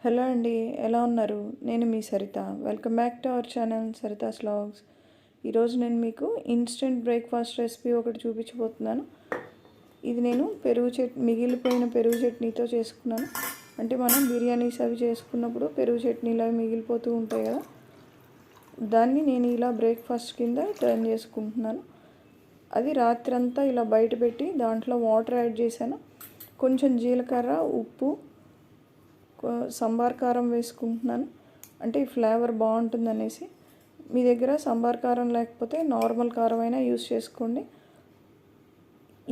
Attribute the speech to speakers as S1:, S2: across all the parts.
S1: Hello అండి, ఎలా ఉన్నారు? నేను మీ Saritha. Welcome back to our channel Saritha's vlogs. ఈరోజు నేను మీకు ఇన్స్టెంట్ బ్రేక్ఫాస్ట్ రెసిపీ ఒకటి చూపించబోతున్నాను. ఇది నేను మిగిలిపోయిన పెరుగు చట్నీతో చేసుకున్నాను. అంటే మనం బిర్యానీస్ అవి చేసుకున్నప్పుడు పెరుగు చట్నీలు అవి మిగిలిపోతూ ఉంటాయి కదా, దాన్ని నేను ఇలా బ్రేక్ఫాస్ట్ కింద టర్న్ చేసుకుంటున్నాను. అది రాత్రంతా ఇలా బయట పెట్టి దాంట్లో వాటర్ యాడ్ చేశాను. కొంచెం జీలకర్ర, ఉప్పు, సంబార్ కారం వేసుకుంటున్నాను. అంటే ఈ ఫ్లేవర్ బాగుంటుంది అనేసి. మీ దగ్గర సంబార్ కారం లేకపోతే నార్మల్ కారం అయినా యూస్ చేసుకోండి.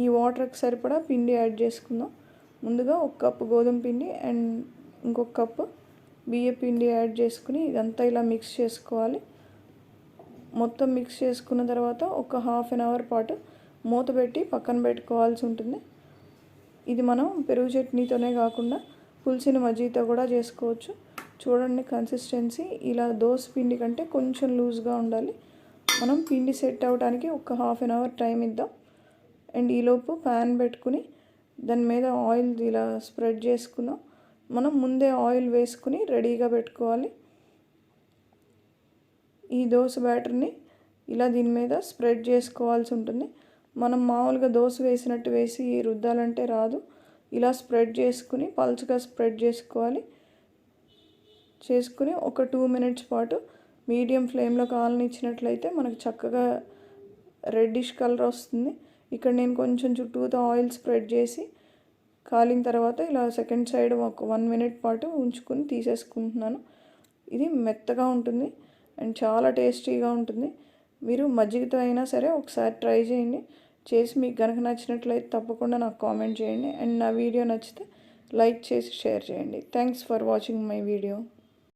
S1: ఈ వాటర్కి సరిపడా పిండి యాడ్ చేసుకుందాం. ముందుగా 1 కప్పు గోధుమ పిండి అండ్ ఇంకొక కప్పు బియ్య పిండి యాడ్ చేసుకుని ఇదంతా ఇలా మిక్స్ చేసుకోవాలి. మొత్తం మిక్స్ చేసుకున్న తర్వాత ఒక హాఫ్ అన్ అవర్ పాటు మూత పెట్టి పక్కన పెట్టుకోవాల్సి ఉంటుంది. ఇది మనం పెరుగు చట్నీతోనే కాకుండా పులిసిన మజ్జిగతో కూడా చేసుకోవచ్చు. చూడండి, కన్సిస్టెన్సీ ఇలా దోశ పిండి కంటే కొంచెం లూజ్గా ఉండాలి. మనం పిండి సెట్ అవ్వడానికి ఒక హాఫ్ అన్ అవర్ టైం ఇద్దాం. అండ్ ఈలోపు ప్యాన్ పెట్టుకుని దాని మీద ఆయిల్ ఇలా స్ప్రెడ్ చేసుకుందాం. మనం ముందే ఆయిల్ వేసుకుని రెడీగా పెట్టుకోవాలి. ఈ దోశ బ్యాటర్ని ఇలా దీని మీద స్ప్రెడ్ చేసుకోవాల్సి ఉంటుంది. మనం మామూలుగా దోశ వేసినట్టు వేసి రుద్దాలంటే రాదు. ఇలా స్ప్రెడ్ చేసుకుని పల్చగా స్ప్రెడ్ చేసుకుని ఒక 2 మినిట్స్ పాటు మీడియం ఫ్లేమ్లో కాలనిచ్చినట్లయితే మనకు చక్కగా రెడ్డిష్ కలర్ వస్తుంది. ఇక్కడ నేను కొంచెం చుట్టూతో ఆయిల్ స్ప్రెడ్ చేసి కాలిన తర్వాత ఇలా సెకండ్ సైడ్ ఒక 1 మినిట్ పాటు ఉంచుకుని తీసేసుకుంటున్నాను. ఇది మెత్తగా ఉంటుంది అండ్ చాలా టేస్టీగా ఉంటుంది. మీరు మజ్జిగతో అయినా సరే ఒకసారి ట్రై చేయండి. చేసి మీకు కనుక నచ్చినట్లయితే తప్పకుండా నాకు కామెంట్ చేయండి. అండ్ నా వీడియో నచ్చితే లైక్ చేసి షేర్ చేయండి. Thanks for watching my video.